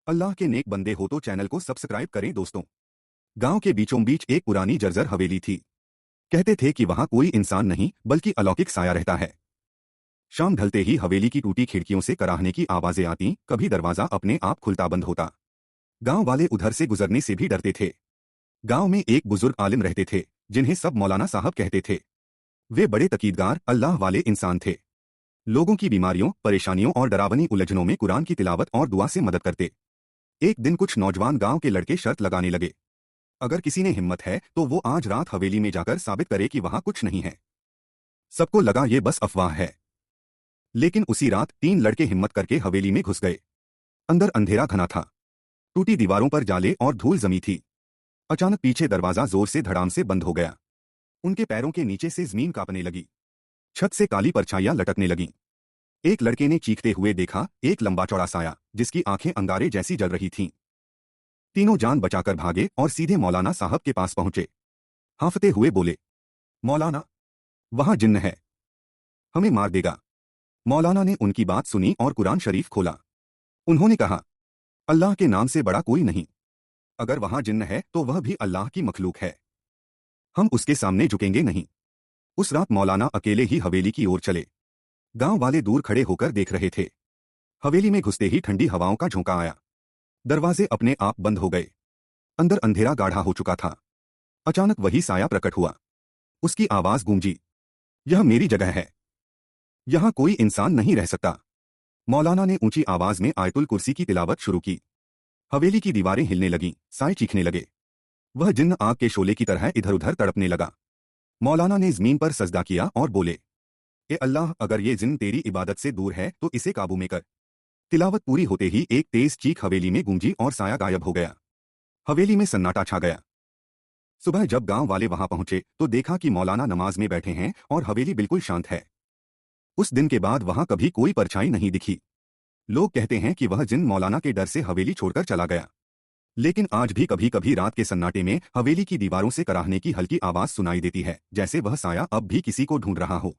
अल्लाह के नेक बंदे हो तो चैनल को सब्सक्राइब करें दोस्तों। गांव के बीचों बीच एक पुरानी जर्जर हवेली थी। कहते थे कि वहां कोई इंसान नहीं बल्कि अलौकिक साया रहता है। शाम ढलते ही हवेली की टूटी खिड़कियों से कराहने की आवाजें आती, कभी दरवाजा अपने आप खुलता बंद होता। गांव वाले उधर से गुजरने से भी डरते थे। गांव में एक बुजुर्ग आलिम रहते थे, जिन्हें सब मौलाना साहब कहते थे। वे बड़े तकीदगार अल्लाह वाले इंसान थे। लोगों की बीमारियों, परेशानियों और डरावनी उलझनों में कुरान की तिलावत और दुआ से मदद करते। एक दिन कुछ नौजवान गांव के लड़के शर्त लगाने लगे, अगर किसी ने हिम्मत है तो वो आज रात हवेली में जाकर साबित करे कि वहां कुछ नहीं है। सबको लगा ये बस अफवाह है। लेकिन उसी रात 3 लड़के हिम्मत करके हवेली में घुस गए। अंदर अंधेरा घना था, टूटी दीवारों पर जाले और धूल जमी थी। अचानक पीछे दरवाजा जोर से धड़ाम से बंद हो गया। उनके पैरों के नीचे से जमीन कांपने लगी। छत से काली परछाइयां लटकने लगीं। एक लड़के ने चीखते हुए देखा, एक लंबा चौड़ा साया जिसकी आंखें अंगारे जैसी जल रही थीं। तीनों जान बचाकर भागे और सीधे मौलाना साहब के पास पहुंचे। हांफते हुए बोले, मौलाना, वहां जिन्न है, हमें मार देगा। मौलाना ने उनकी बात सुनी और कुरान शरीफ खोला। उन्होंने कहा, अल्लाह के नाम से बड़ा कोई नहीं। अगर वहां जिन्न है तो वह भी अल्लाह की मखलूक है। हम उसके सामने झुकेंगे नहीं। उस रात मौलाना अकेले ही हवेली की ओर चले। गांव वाले दूर खड़े होकर देख रहे थे। हवेली में घुसते ही ठंडी हवाओं का झोंका आया। दरवाजे अपने आप बंद हो गए। अंदर अंधेरा गाढ़ा हो चुका था। अचानक वही साया प्रकट हुआ। उसकी आवाज गूंजी, यह मेरी जगह है, यहां कोई इंसान नहीं रह सकता। मौलाना ने ऊंची आवाज में आयतुल कुर्सी की तिलावत शुरू की। हवेली की दीवारें हिलने लगीं, साए चीखने लगे। वह जिन्न आग के शोले की तरह इधर उधर तड़पने लगा। मौलाना ने जमीन पर सजदा किया और बोले, ए अल्लाह, अगर ये जिन्न तेरी इबादत से दूर है तो इसे काबू में कर। तिलावत पूरी होते ही एक तेज चीख हवेली में गूंजी और साया गायब हो गया। हवेली में सन्नाटा छा गया। सुबह जब गांव वाले वहां पहुंचे तो देखा कि मौलाना नमाज में बैठे हैं और हवेली बिल्कुल शांत है। उस दिन के बाद वहां कभी कोई परछाई नहीं दिखी। लोग कहते हैं कि वह जिन्न मौलाना के डर से हवेली छोड़कर चला गया। लेकिन आज भी कभी कभी रात के सन्नाटे में हवेली की दीवारों से कराहने की हल्की आवाज सुनाई देती है, जैसे वह साया अब भी किसी को ढूंढ रहा हो।